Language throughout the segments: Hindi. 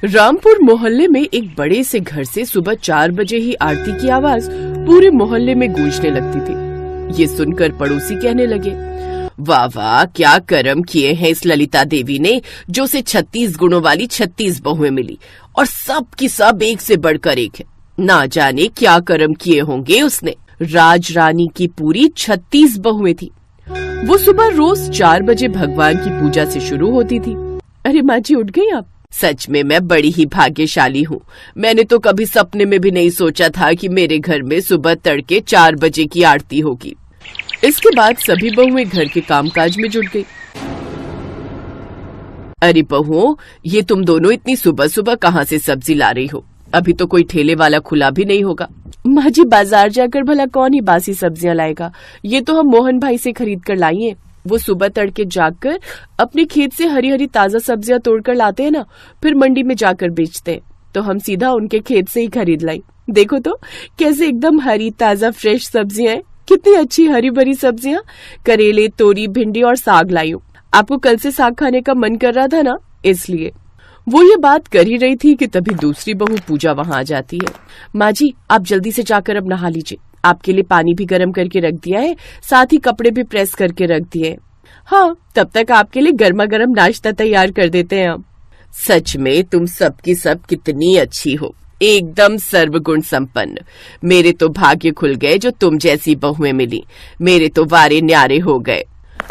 रामपुर मोहल्ले में एक बड़े से घर से सुबह 4 बजे ही आरती की आवाज पूरे मोहल्ले में गूंजने लगती थी। ये सुनकर पड़ोसी कहने लगे, वाह वाह, क्या कर्म किए हैं इस ललिता देवी ने, जो उसे 36 गुणों वाली 36 बहुएं मिली और सब की सब एक से बढ़कर एक है। ना जाने क्या कर्म किए होंगे उसने। राज रानी की पूरी 36 बहुएं थी। वो सुबह रोज 4 बजे भगवान की पूजा से शुरू होती थी। अरे माँ जी, उठ गई आप? सच में मैं बड़ी ही भाग्यशाली हूँ। मैंने तो कभी सपने में भी नहीं सोचा था कि मेरे घर में सुबह तड़के 4 बजे की आरती होगी। इसके बाद सभी बहुएं घर के कामकाज में जुट गई। अरे बहुओं, ये तुम दोनों इतनी सुबह सुबह कहाँ से सब्जी ला रही हो? अभी तो कोई ठेले वाला खुला भी नहीं होगा। माँ जी, बाजार जाकर भला कौन ही बासी सब्जियां लाएगा? ये तो हम मोहन भाई से खरीद कर लाई हैं। वो सुबह तड़के जाकर अपने खेत से हरी हरी ताजा सब्जियां तोड़कर लाते हैं ना, फिर मंडी में जाकर बेचते हैं। तो हम सीधा उनके खेत से ही खरीद लाई। देखो तो कैसे एकदम हरी ताजा फ्रेश सब्जियां हैं। कितनी अच्छी हरी भरी सब्जियां, करेले, तोरी, भिंडी और साग लाई हूँ। आपको कल से साग खाने का मन कर रहा था ना, इसलिए। वो ये बात कर ही रही थी कि तभी दूसरी बहू पूजा वहाँ आ जाती है। माँ जी, आप जल्दी से जाकर अब नहा लीजिए। आपके लिए पानी भी गर्म करके रख दिया है, साथ ही कपड़े भी प्रेस करके रख दिए। हाँ, तब तक आपके लिए गर्मा गर्म नाश्ता तैयार कर देते हैं हम। सच में तुम सबकी सब कितनी अच्छी हो, एकदम सर्वगुण संपन्न। मेरे तो भाग्य खुल गए जो तुम जैसी बहुएं मिली। मेरे तो वारे न्यारे हो गए।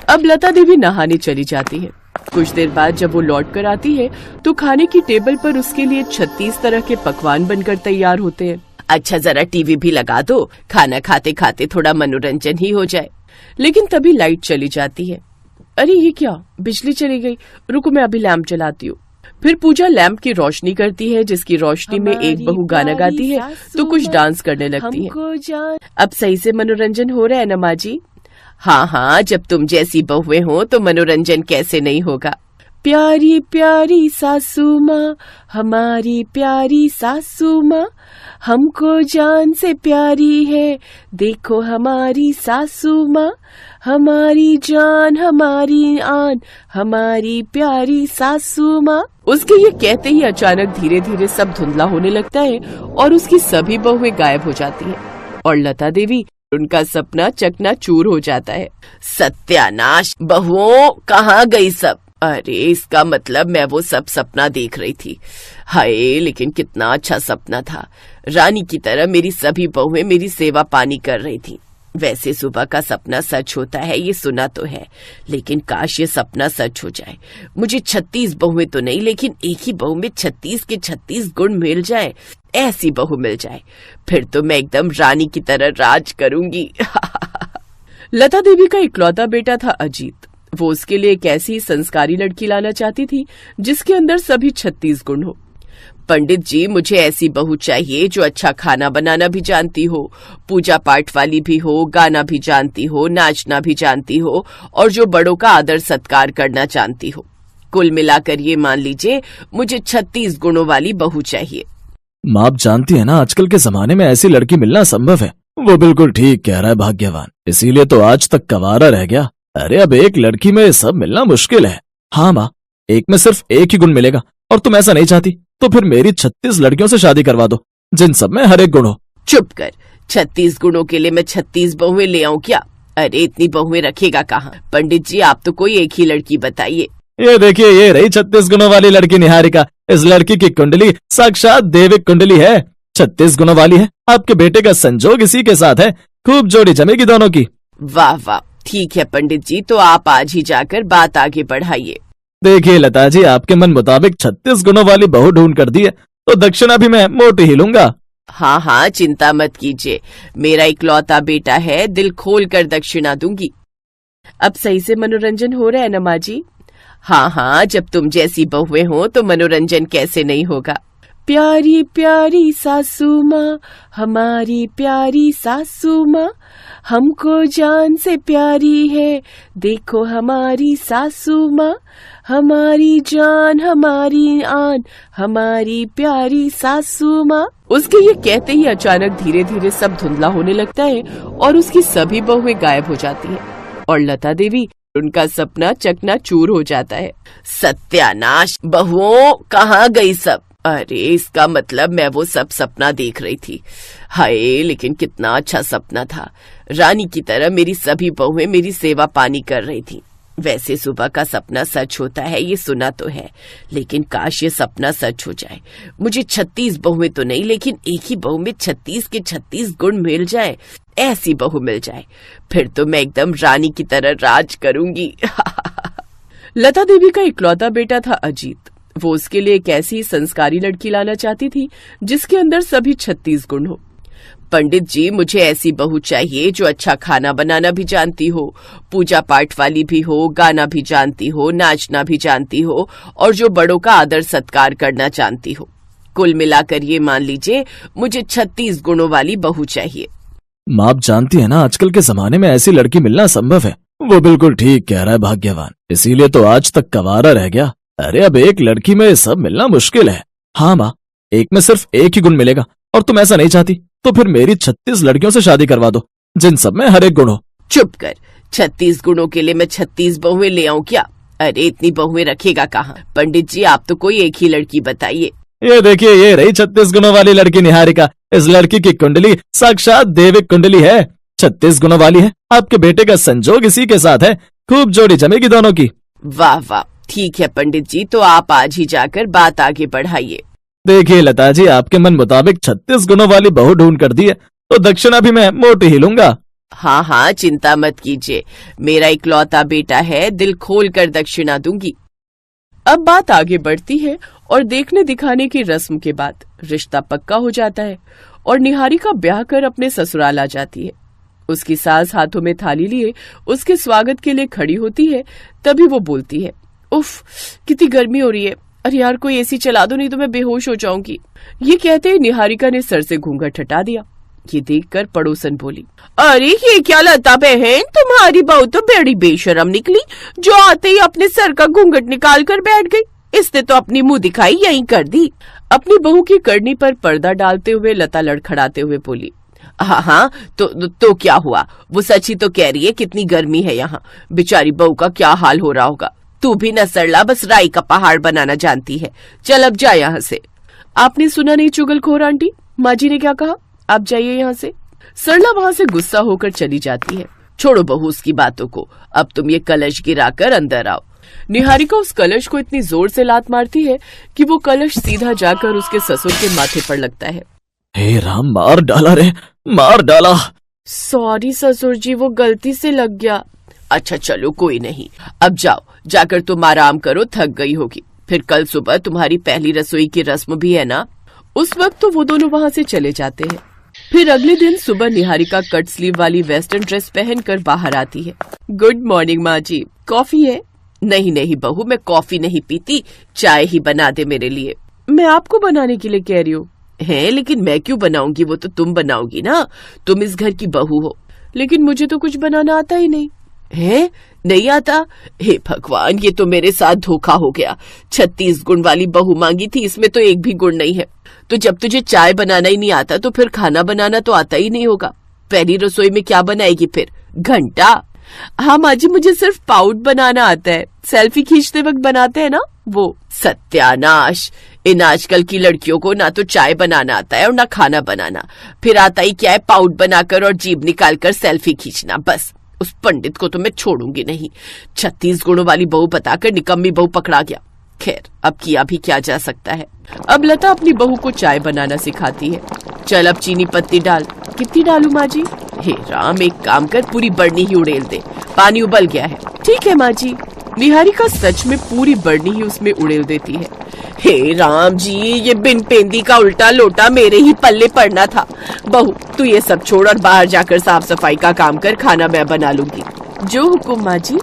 अब लता देवी नहाने चली जाती है। कुछ देर बाद जब वो लौट कर आती है तो खाने की टेबल पर उसके लिए 36 तरह के पकवान बनकर तैयार होते हैं। अच्छा, जरा टीवी भी लगा दो, खाना खाते खाते थोड़ा मनोरंजन ही हो जाए। लेकिन तभी लाइट चली जाती है। अरे ये क्या, बिजली चली गई। रुको, मैं अभी लैंप जलाती हूँ। फिर पूजा लैंप की रोशनी करती है, जिसकी रोशनी में एक बहू गाना गाती है तो कुछ डांस करने लगती है। अब सही से मनोरंजन हो रहा है ना माँ जी? हाँ हाँ, जब तुम जैसी बहुएं हो तो मनोरंजन कैसे नहीं होगा। प्यारी प्यारी सासू माँ, हमारी प्यारी सासू माँ, हमको जान से प्यारी है, देखो हमारी सासू माँ, हमारी जान हमारी आन, हमारी प्यारी सासू माँ। उसके ये कहते ही अचानक धीरे धीरे सब धुंधला होने लगता है और उसकी सभी बहुएं गायब हो जाती हैं और लता देवी, उनका सपना चकनाचूर हो जाता है। सत्यानाश, बहुओं कहाँ गई सब? अरे इसका मतलब मैं वो सब सपना देख रही थी। हाय, लेकिन कितना अच्छा सपना था। रानी की तरह मेरी सभी बहुएं मेरी सेवा पानी कर रही थी। वैसे सुबह का सपना सच होता है, ये सुना तो है, लेकिन काश ये सपना सच हो जाए। मुझे 36 बहुएं तो नहीं, लेकिन एक ही बहू में 36 के 36 गुण मिल जाए। ऐसी बहू मिल जाए, फिर तो मैं एकदम रानी की तरह राज करूंगी। लता देवी का इकलौता बेटा था अजीत। वो उसके लिए एक ऐसी संस्कारी लड़की लाना चाहती थी जिसके अंदर सभी 36 गुण हो। पंडित जी, मुझे ऐसी बहू चाहिए जो अच्छा खाना बनाना भी जानती हो, पूजा पाठ वाली भी हो, गाना भी जानती हो, नाचना भी जानती हो और जो बड़ों का आदर सत्कार करना जानती हो। कुल मिलाकर ये मान लीजिए मुझे 36 गुणों वाली बहू चाहिए। माँ, आप जानती है ना, आजकल के जमाने में ऐसी लड़की मिलना संभव है। वो बिल्कुल ठीक कह रहा है भाग्यवान, इसीलिए तो आज तक कवारा रह गया। अरे अब एक लड़की में सब मिलना मुश्किल है। हाँ माँ, एक में सिर्फ एक ही गुण मिलेगा और तुम ऐसा नहीं चाहती तो फिर मेरी 36 लड़कियों से शादी करवा दो, जिन सब में हर एक गुण हो। चुप कर, 36 गुणों के लिए मैं 36 बहुएं ले आऊं क्या? अरे इतनी बहुएं रखेगा कहाँ? पंडित जी, आप तो कोई एक ही लड़की बताइए। ये देखिए, ये रही 36 गुणों वाली लड़की निहारिका। इस लड़की की कुंडली साक्षात देविक कुंडली है, 36 गुणों वाली है। आपके बेटे का संजोग इसी के साथ है, खूब जोड़ी जमेगी दोनों की। वाह वाह, ठीक है पंडित जी, तो आप आज ही जाकर बात आगे बढ़ाइए। देखिए लता जी, आपके मन मुताबिक 36 गुणों वाली बहू ढूंढ कर दी है तो दक्षिणा भी मैं मोटी ही लूंगा। हाँ हाँ, चिंता मत कीजिए, मेरा इकलौता बेटा है, दिल खोल कर दक्षिणा दूंगी। अब सही से मनोरंजन हो रहा है ना माँ जी? हाँ हाँ, जब तुम जैसी बहुएं हो तो मनोरंजन कैसे नहीं होगा। प्यारी प्यारी सासू माँ, हमारी प्यारी सासू माँ, हमको जान से प्यारी है, देखो हमारी सासू माँ, हमारी जान हमारी आन, हमारी प्यारी सासू माँ। उसके ये कहते ही अचानक धीरे धीरे सब धुंधला होने लगता है और उसकी सभी बहुएं गायब हो जाती हैं और लता देवी, उनका सपना चकनाचूर हो जाता है। सत्यानाश, बहुओं कहाँ गई सब? अरे इसका मतलब मैं वो सब सपना देख रही थी। हाय, लेकिन कितना अच्छा सपना था। रानी की तरह मेरी सभी बहुएं मेरी सेवा पानी कर रही थी। वैसे सुबह का सपना सच होता है ये सुना तो है, लेकिन काश ये सपना सच हो जाए। मुझे 36 बहुएं तो नहीं, लेकिन एक ही बहू में 36 के 36 गुण मिल जाए, ऐसी बहू मिल जाए, फिर तो मैं एकदम रानी की तरह राज करूंगी। लता देवी का इकलौता बेटा था अजीत। वो उसके लिए एक ऐसी संस्कारी लड़की लाना चाहती थी जिसके अंदर सभी 36 गुण हो। पंडित जी, मुझे ऐसी बहू चाहिए जो अच्छा खाना बनाना भी जानती हो, पूजा पाठ वाली भी हो, गाना भी जानती हो, नाचना भी जानती हो और जो बड़ों का आदर सत्कार करना जानती हो। कुल मिलाकर ये मान लीजिए मुझे 36 गुणों वाली बहू चाहिए। माँ, आप जानती है ना आजकल के जमाने में ऐसी लड़की मिलना संभव है। वो बिल्कुल ठीक कह रहा है भाग्यवान, इसीलिए तो आज तक कवारा रह गया। अरे अब एक लड़की में सब मिलना मुश्किल है। हाँ माँ, एक में सिर्फ एक ही गुण मिलेगा और तुम ऐसा नहीं चाहती तो फिर मेरी 36 लड़कियों से शादी करवा दो जिन सब में हर एक गुण हो। चुप कर, 36 गुणों के लिए मैं 36 बहुएं ले आऊं क्या? अरे इतनी बहुएं रखेगा कहाँ? पंडित जी, आप तो कोई एक ही लड़की बताइए। ये देखिए, ये रही 36 गुणों वाली लड़की निहारिका। इस लड़की की कुंडली साक्षात देविक कुंडली है, 36 गुणों वाली है। आपके बेटे का संजोग इसी के साथ है, खूब जोड़ी जमेगी दोनों की। वाह वाह, ठीक है पंडित जी, तो आप आज ही जाकर बात आगे बढ़ाइए। देखिए लता जी, आपके मन मुताबिक 36 गुणों वाली बहू ढूंढ कर दी है तो दक्षिणा भी मैं मोटी ही लूंगा। हाँ हाँ, चिंता मत कीजिए, मेरा इकलौता बेटा है, दिल खोल कर दक्षिणा दूंगी। अब बात आगे बढ़ती है और देखने दिखाने की रस्म के बाद रिश्ता पक्का हो जाता है और निहारिका ब्याह कर अपने ससुराल आ जाती है। उसकी सास हाथों में थाली लिए उसके स्वागत के लिए खड़ी होती है। तभी वो बोलती है, उफ कितनी गर्मी हो रही है, अरे यार कोई एसी चला दो, नहीं तो मैं बेहोश हो जाऊंगी। ये कहते ही निहारिका ने सर से घूंघट हटा दिया। ये देखकर पड़ोसन बोली, अरे ये क्या लता बहन, तुम्हारी बहू तो बड़ी बेशरम निकली, जो आते ही अपने सर का घूंघट निकाल कर बैठ गई। इसने तो अपनी मुंह दिखाई यहीं कर दी। अपनी बहू की करनी पर पर्दा डालते हुए लता लड़खड़ाते हुए बोली, हाँ हाँ तो क्या हुआ, वो सच ही तो कह रही है कितनी गर्मी है यहाँ। बेचारी बहू का क्या हाल हो रहा होगा। तू भी न सरला, बस राई का पहाड़ बनाना जानती है। चल अब जा यहाँ से। आपने सुना नहीं चुगलखोर आंटी, माँ जी ने क्या कहा, आप जाइए यहाँ से। सरला वहाँ से गुस्सा होकर चली जाती है। छोड़ो बहू उसकी बातों को, अब तुम ये कलश गिराकर अंदर आओ। निहारिका उस कलश को इतनी जोर से लात मारती है कि वो कलश सीधा जाकर उसके ससुर के माथे पर लगता है। हे राम, मार डाला रे, मार डाला। सॉरी ससुर जी, वो गलती से लग गया। अच्छा चलो कोई नहीं, अब जाओ, जाकर तुम आराम करो, थक गई होगी। फिर कल सुबह तुम्हारी पहली रसोई की रस्म भी है ना। उस वक्त तो वो दोनों वहाँ से चले जाते हैं। फिर अगले दिन सुबह निहारिका कट स्लीव वाली वेस्टर्न ड्रेस पहनकर बाहर आती है। गुड मॉर्निंग माँ जी, कॉफी है? नहीं नहीं बहू, मैं कॉफी नहीं पीती, चाय ही बना दे मेरे लिए। मैं आपको बनाने के लिए कह रही हूँ। है, लेकिन मैं क्यों बनाऊंगी, वो तो तुम बनाओगी ना, तुम इस घर की बहू हो। लेकिन मुझे तो कुछ बनाना आता ही नहीं। है, नहीं आता? हे भगवान, ये तो मेरे साथ धोखा हो गया। 36 गुण वाली बहू मांगी थी, इसमें तो एक भी गुण नहीं है। तो जब तुझे चाय बनाना ही नहीं आता तो फिर खाना बनाना तो आता ही नहीं होगा। पहली रसोई में क्या बनाएगी फिर, घंटा? हाँ माँ जी, मुझे सिर्फ पाउड बनाना आता है, सेल्फी खींचते वक्त बनाते हैं ना वो। सत्यानाश, इन आजकल की लड़कियों को ना तो चाय बनाना आता है और ना खाना बनाना, फिर आता ही क्या है पाउड बनाकर और जीभ निकालकर सेल्फी खींचना। बस उस पंडित को तो मैं छोड़ूंगी नहीं। 36 गुणों वाली बहू बताकर निकम्मी बहू पकड़ा गया। खैर, अब किया भी क्या जा सकता है। अब लता अपनी बहू को चाय बनाना सिखाती है। चल अब चीनी पत्ती डाल। कितनी डालूं माँ जी? हे राम, एक काम कर, पूरी बरनी ही उड़ेल दे, पानी उबल गया है। ठीक है माँ जी। निहारिका सच में पूरी बरनी ही उसमें उड़ेल देती है। हे राम जी, ये बिन पेंदी का उल्टा लोटा मेरे ही पल्ले पड़ना था। बहू तू ये सब छोड़ और बाहर जाकर साफ सफाई का काम कर, खाना मैं बना लूंगी। जो हुकुम माँ जी।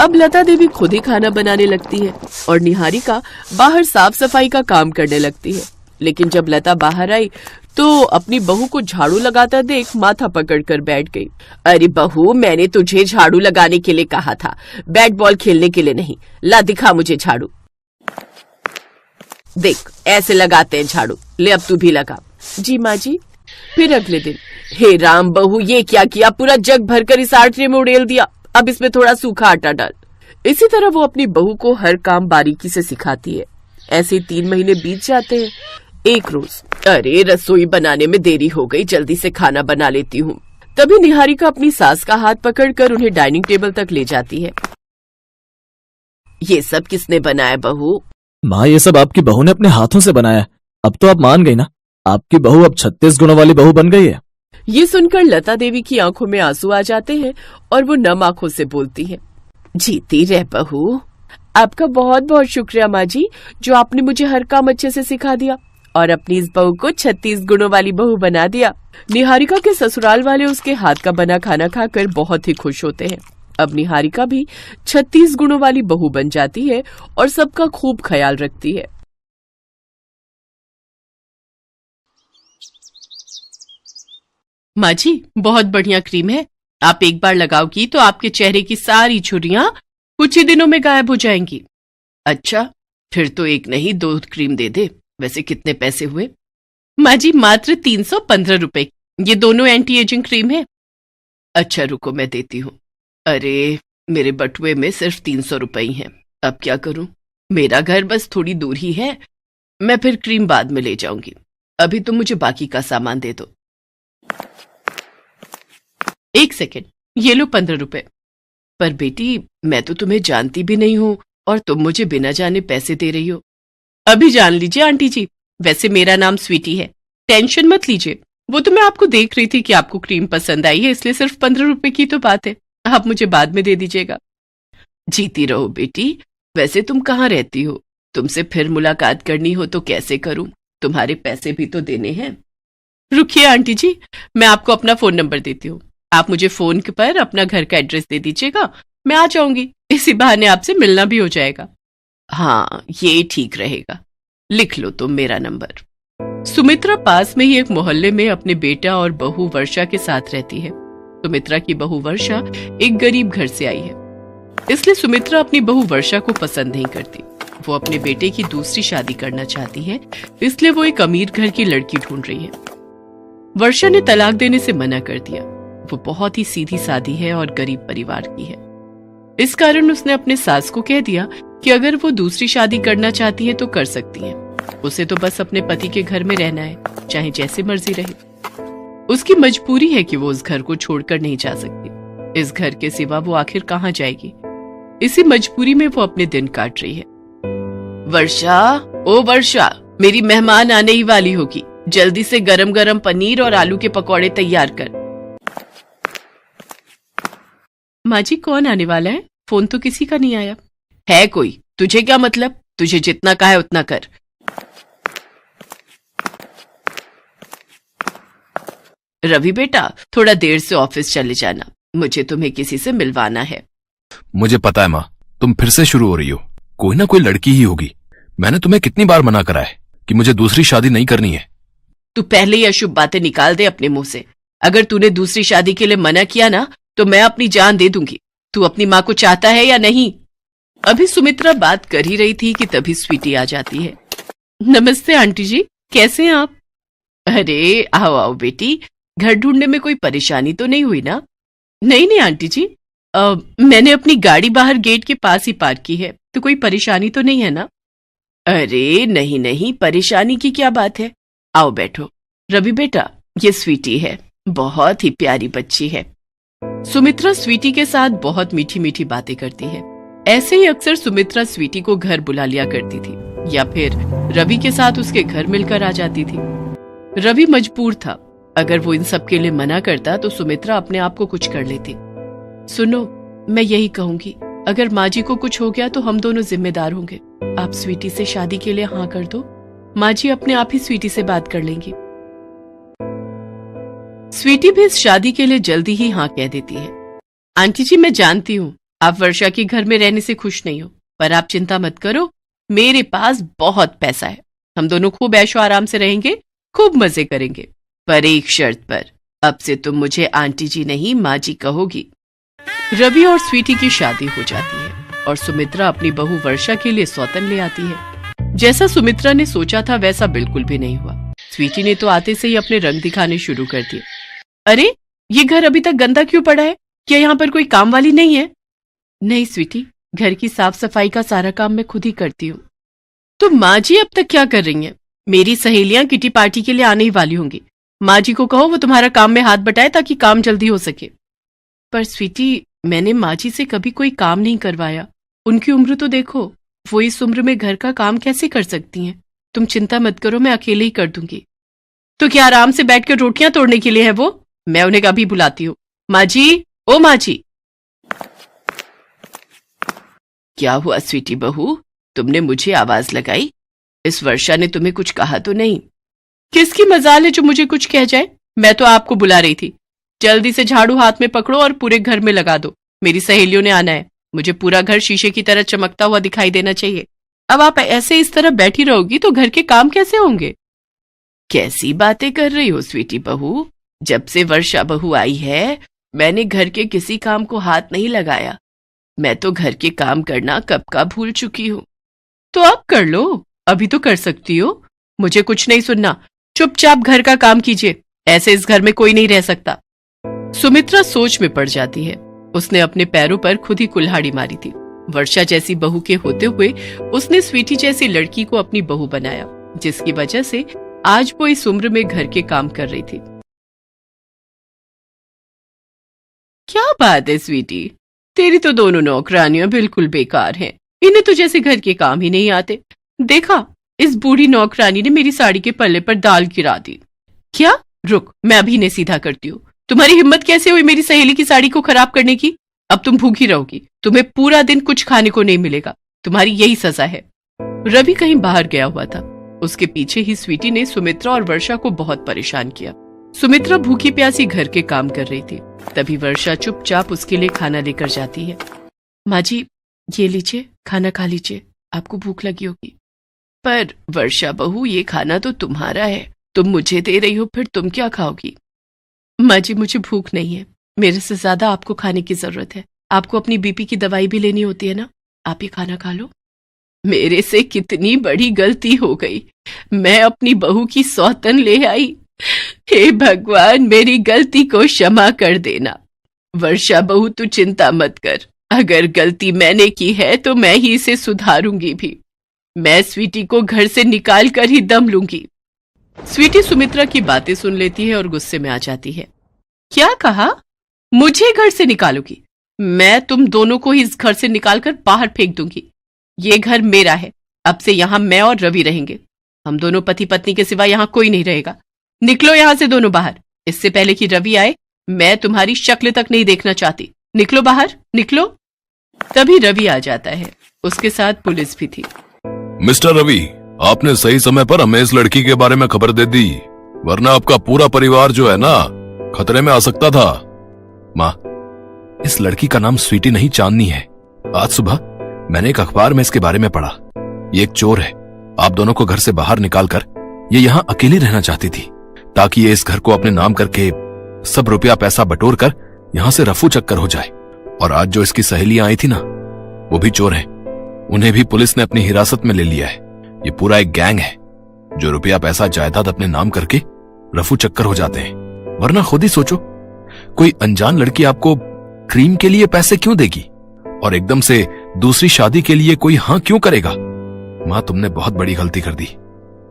अब लता देवी खुद ही खाना बनाने लगती है और निहारिका बाहर साफ सफाई का काम करने लगती है। लेकिन जब लता बाहर आई तो अपनी बहू को झाड़ू लगाता देख माथा पकड़कर बैठ गई। अरे बहू, मैंने तुझे झाड़ू लगाने के लिए कहा था, बैट बॉल खेलने के लिए नहीं। ला दिखा मुझे झाड़ू। देख ऐसे लगाते हैं झाड़ू, ले अब तू भी लगा। जी माँ जी। फिर अगले दिन, हे राम बहू, ये क्या किया, पूरा जग भरकर इस आटरे में उड़ेल दिया, अब इसमें थोड़ा सूखा आटा डाल। इसी तरह वो अपनी बहू को हर काम बारीकी से सिखाती है। ऐसे 3 महीने बीत जाते हैं। एक रोज, अरे रसोई बनाने में देरी हो गई, जल्दी से खाना बना लेती हूँ। तभी निहारिका अपनी सास का हाथ पकड़कर उन्हें डाइनिंग टेबल तक ले जाती है। ये सब किसने बनाया बहू? माँ, ये सब आपकी बहू ने अपने हाथों से बनाया है। अब तो आप मान गई ना, आपकी बहू अब 36 गुणों वाली बहू बन गई है। ये सुनकर लता देवी की आंखों में आंसू आ जाते हैं और वो नम आंखों से बोलती है, जीती रह बहू। आपका बहुत बहुत शुक्रिया माँ जी, जो आपने मुझे हर काम अच्छे से सिखा दिया और अपनी इस बहू को 36 गुणों वाली बहू बना दिया। निहारिका के ससुराल वाले उसके हाथ का बना खाना खाकर बहुत ही खुश होते हैं। अब निहारिका भी 36 गुणों वाली बहू बन जाती है और सबका खूब ख्याल रखती है। माँ जी, बहुत बढ़िया क्रीम है। आप एक बार लगाओगी तो आपके चेहरे की सारी झुर्रियां कुछ ही दिनों में गायब हो जाएंगी। अच्छा, फिर तो एक नहीं 2 क्रीम दे दे। वैसे कितने पैसे हुए? माँ जी, मात्र 315 रुपए। ये दोनों एंटी एजिंग क्रीम है। अच्छा रुको, मैं देती हूँ। अरे, मेरे बटुए में सिर्फ 300 रुपए ही हैं। अब क्या करूं? मेरा घर बस थोड़ी दूर ही है। मैं फिर क्रीम बाद में ले जाऊंगी। अभी तुम मुझे बाकी का सामान दे दो। 1 सेकेंड, ये लो 15 रुपए। पर बेटी, मैं तो तुम्हें जानती भी नहीं हूं और तुम मुझे बिना जाने पैसे दे रही हो। अभी जान लीजिए आंटी जी, वैसे मेरा नाम स्वीटी है। टेंशन मत लीजिए, वो तो मैं आपको देख रही थी कि आपको क्रीम पसंद आई है, इसलिए सिर्फ 15 रुपए की तो बात है। आप मुझे बाद में दे दीजिएगा। जीती रहो बेटी। वैसे तुम कहाँ रहती हो? तुमसे फिर मुलाकात करनी हो तो कैसे करूं? तुम्हारे पैसे भी तो देने हैं। रुकिए आंटी जी, मैं आपको अपना फोन नंबर देती हूँ। आप मुझे फोन पर अपना घर का एड्रेस दे दीजिएगा, मैं आ जाऊंगी। इसी बहाने आपसे मिलना भी हो जाएगा। हाँ, ये ठीक रहेगा। लिख लो तुम मेरा नंबर। सुमित्रा पास में ही एक मोहल्ले में अपने बेटा और बहू वर्षा के साथ रहती है। सुमित्रा की बहू वर्षा एक गरीब घर से आई है, इसलिए सुमित्रा अपनी बहू वर्षा को पसंद नहीं करती। वो अपने बेटे की दूसरी शादी करना चाहती है, इसलिए वो एक अमीर घर की लड़की ढूंढ रही है। वर्षा ने तलाक देने से मना कर दिया। वो बहुत ही सीधी सादी है और गरीब परिवार की है। इस कारण उसने अपने सास को कह दिया कि अगर वो दूसरी शादी करना चाहती है तो कर सकती है। उसे तो बस अपने पति के घर में रहना है, चाहे जैसे मर्जी रहे। उसकी मजबूरी है कि वो उस घर को छोड़कर नहीं जा सकती। इस घर के सिवा वो आखिर कहाँ जाएगी? इसी मजबूरी में वो अपने दिन काट रही है। वर्षा, ओ वर्षा, मेरी मेहमान आने ही वाली होगी। जल्दी से गरम गरम पनीर और आलू के पकौड़े तैयार कर। माँ जी, कौन आने वाला है? फोन तो किसी का नहीं आया। है कोई? तुझे क्या मतलब? तुझे जितना कहा है उतना कर। रवि बेटा, थोड़ा देर से ऑफिस चले जाना, मुझे तुम्हें किसी से मिलवाना है। मुझे पता है माँ, तुम फिर से शुरू हो रही हो। कोई ना कोई लड़की ही होगी। मैंने तुम्हें कितनी बार मना करा है कि मुझे दूसरी शादी नहीं करनी है। तू पहले ही अशुभ बातें निकाल दे अपने मुंह से। अगर तूने दूसरी शादी के लिए मना किया ना तो मैं अपनी जान दे दूंगी। तू अपनी माँ को चाहता है या नहीं? अभी सुमित्रा बात कर ही रही थी कि तभी स्वीटी आ जाती है। नमस्ते आंटी जी, कैसे हैं आप? अरे आओ आओ बेटी, घर ढूंढने में कोई परेशानी तो नहीं हुई ना? नहीं नहीं आंटी जी, मैंने अपनी गाड़ी बाहर गेट के पास ही पार्क की है, तो कोई परेशानी तो नहीं है ना? अरे नहीं नहीं, परेशानी की क्या बात है। आओ बैठो। रवि बेटा, ये स्वीटी है, बहुत ही प्यारी बच्ची है। सुमित्रा स्वीटी के साथ बहुत मीठी मीठी बातें करती है। ऐसे ही अक्सर सुमित्रा स्वीटी को घर बुला लिया करती थी या फिर रवि के साथ उसके घर मिलकर आ जाती थी। रवि मजबूर था। अगर वो इन सब के लिए मना करता तो सुमित्रा अपने आप को कुछ कर लेती। सुनो, मैं यही कहूंगी, अगर माँ जी को कुछ हो गया तो हम दोनों जिम्मेदार होंगे। आप स्वीटी से शादी के लिए हाँ कर दो, माँ जी अपने आप ही स्वीटी से बात कर लेंगी। स्वीटी भी इस शादी के लिए जल्दी ही हाँ कह देती है। आंटी जी, मैं जानती हूँ आप वर्षा के घर में रहने से खुश नहीं हो, पर आप चिंता मत करो, मेरे पास बहुत पैसा है। हम दोनों खूब ऐशो आराम से रहेंगे, खूब मजे करेंगे, पर एक शर्त पर। अब से तुम मुझे आंटी जी नहीं माँ जी कहोगी। रवि और स्वीटी की शादी हो जाती है और सुमित्रा अपनी बहू वर्षा के लिए सौतन ले आती है। जैसा सुमित्रा ने सोचा था वैसा बिल्कुल भी नहीं हुआ। स्वीटी ने तो आते से ही अपने रंग दिखाने शुरू कर दिए। अरे, ये घर अभी तक गंदा क्यों पड़ा है? क्या यहाँ पर कोई काम वाली नहीं है? नहीं स्वीटी, घर की साफ सफाई का सारा काम मैं खुद ही करती हूँ। तो माँ जी अब तक क्या कर रही हैं? मेरी सहेलियां किटी पार्टी के लिए आने ही वाली होंगी। माँ जी को कहो वो तुम्हारा काम में हाथ बटाए ताकि काम जल्दी हो सके। पर स्वीटी, मैंने माँ जी से कभी कोई काम नहीं करवाया। उनकी उम्र तो देखो, वो इस उम्र में घर का काम कैसे कर सकती हैं? तुम चिंता मत करो, मैं अकेले ही कर दूंगी। तो क्या आराम से बैठकर रोटियां तोड़ने के लिए है वो? मैं उन्हें कभी बुलाती हूँ। माँ जी, ओ माँ जी। क्या हुआ स्वीटी बहू, तुमने मुझे आवाज लगाई? इस वर्षा ने तुम्हें कुछ कहा तो नहीं? किसकी मजाल है जो मुझे कुछ कह जाए? मैं तो आपको बुला रही थी। जल्दी से झाड़ू हाथ में पकड़ो और पूरे घर में लगा दो। मेरी सहेलियों ने आना है। मुझे पूरा घर शीशे की तरह चमकता हुआ दिखाई देना चाहिए। अब आप ऐसे इस तरह बैठी रहोगी तो घर के काम कैसे होंगे? कैसी बातें कर रही हो स्वीटी बहू? जब से वर्षा बहू आई है मैंने घर के किसी काम को हाथ नहीं लगाया। मैं तो घर के काम करना कब का भूल चुकी हूँ। तो अब कर लो, अभी तो कर सकती हो। मुझे कुछ नहीं सुनना, चुपचाप घर का काम कीजिए। ऐसे इस घर में कोई नहीं रह सकता। सुमित्रा सोच में पड़ जाती है। उसने अपने पैरों पर खुद ही कुल्हाड़ी मारी थी। वर्षा जैसी बहू के होते हुए उसने स्वीटी जैसी लड़की को अपनी बहू बनाया, जिसकी वजह से आज वो इस उम्र में घर के काम कर रही थी। क्या बात है स्वीटी, तेरी तो दोनों नौकरानियां बिल्कुल बेकार हैं। इन्हें तो जैसे घर के काम ही नहीं आते। देखा, इस बूढ़ी नौकरानी ने मेरी साड़ी के पल्ले पर दाल गिरा दी। क्या? रुक, मैं अभी इन्हें सीधा करती हूँ। तुम्हारी हिम्मत कैसे हुई मेरी सहेली की साड़ी को खराब करने की? अब तुम भूखी रहोगी, तुम्हें पूरा दिन कुछ खाने को नहीं मिलेगा। तुम्हारी यही सजा है। रवि कहीं बाहर गया हुआ था। उसके पीछे ही स्वीटी ने सुमित्रा और वर्षा को बहुत परेशान किया। सुमित्रा भूखी प्यासी घर के काम कर रही थी। तभी वर्षा चुपचाप उसके लिए खाना लेकर जाती है। माँ जी, ये लीजिए, खाना खा लीजिए, आपको भूख लगी होगी। पर वर्षा बहू, ये खाना तो तुम्हारा है, तुम मुझे दे रही हो, फिर तुम क्या खाओगी? माँ जी, मुझे भूख नहीं है। मेरे से ज्यादा आपको खाने की जरूरत है। आपको अपनी बीपी की दवाई भी लेनी होती है ना। आप ये खाना खा लो। मेरे से कितनी बड़ी गलती हो गई। मैं अपनी बहू की सौतन ले आई। हे भगवान, मेरी गलती को क्षमा कर देना। वर्षा बहू, तू चिंता मत कर। अगर गलती मैंने की है तो मैं ही इसे सुधारूंगी भी। मैं स्वीटी को घर से निकाल कर ही दम लूंगी। स्वीटी सुमित्रा की बातें सुन लेती है और गुस्से में आ जाती है। क्या कहा? मुझे घर से निकालोगी? मैं तुम दोनों को ही इस घर से निकालकर बाहर फेंक दूंगी। ये घर मेरा है। अब से यहाँ मैं और रवि रहेंगे। हम दोनों पति पत्नी के सिवा यहाँ कोई नहीं रहेगा। निकलो यहाँ से दोनों बाहर। इससे पहले कि रवि आए, मैं तुम्हारी शक्ल तक नहीं देखना चाहती। निकलो बाहर, निकलो। तभी रवि आ जाता है। उसके साथ पुलिस भी थी। मिस्टर रवि, आपने सही समय पर हमें इस लड़की के बारे में खबर दे दी, वरना आपका पूरा परिवार जो है ना, खतरे में आ सकता था। माँ, इस लड़की का नाम स्वीटी नहीं, चांदनी है। आज सुबह मैंने एक अखबार में इसके बारे में पढ़ा। ये एक चोर है। आप दोनों को घर से बाहर निकालकर ये यहाँ अकेली रहना चाहती थी, ताकि ये इस घर को अपने नाम करके सब रुपया पैसा बटोर कर यहाँ से रफू चक्कर हो जाए। और आज जो इसकी सहेलियां आई थी ना, वो भी चोर हैं। उन्हें भी पुलिस ने अपनी हिरासत में ले लिया है। ये पूरा एक गैंग है जो रुपया पैसा जायदाद अपने नाम करके रफू चक्कर हो जाते हैं। वरना खुद ही सोचो, कोई अनजान लड़की आपको क्रीम के लिए पैसे क्यों देगी और एकदम से दूसरी शादी के लिए कोई हाँ क्यों करेगा? माँ, तुमने बहुत बड़ी गलती कर दी।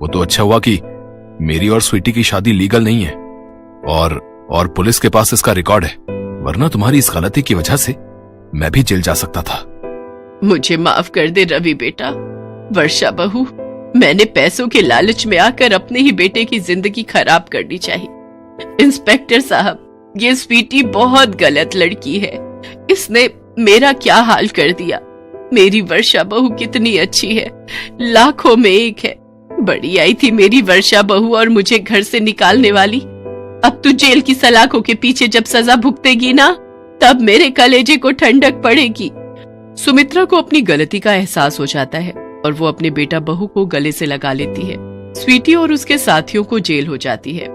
वो तो अच्छा हुआ कि मेरी और स्वीटी की शादी लीगल नहीं है और पुलिस के पास इसका रिकॉर्ड है, वरना तुम्हारी इस गलती की वजह से मैं भी जेल जा सकता था। मुझे माफ कर दे रवि बेटा। वर्षा बहू, मैंने पैसों के लालच में आकर अपने ही बेटे की जिंदगी खराब करनी चाहिए। इंस्पेक्टर साहब, ये स्वीटी बहुत गलत लड़की है। इसने मेरा क्या हाल कर दिया। मेरी वर्षा बहू कितनी अच्छी है, लाखों में एक है। बड़ी आई थी मेरी वर्षा बहू और मुझे घर से निकालने वाली। अब तू जेल की सलाखों के पीछे जब सजा भुगतेगी ना, तब मेरे कलेजे को ठंडक पड़ेगी। सुमित्रा को अपनी गलती का एहसास हो जाता है और वो अपने बेटा बहू को गले से लगा लेती है। स्वीटी और उसके साथियों को जेल हो जाती है।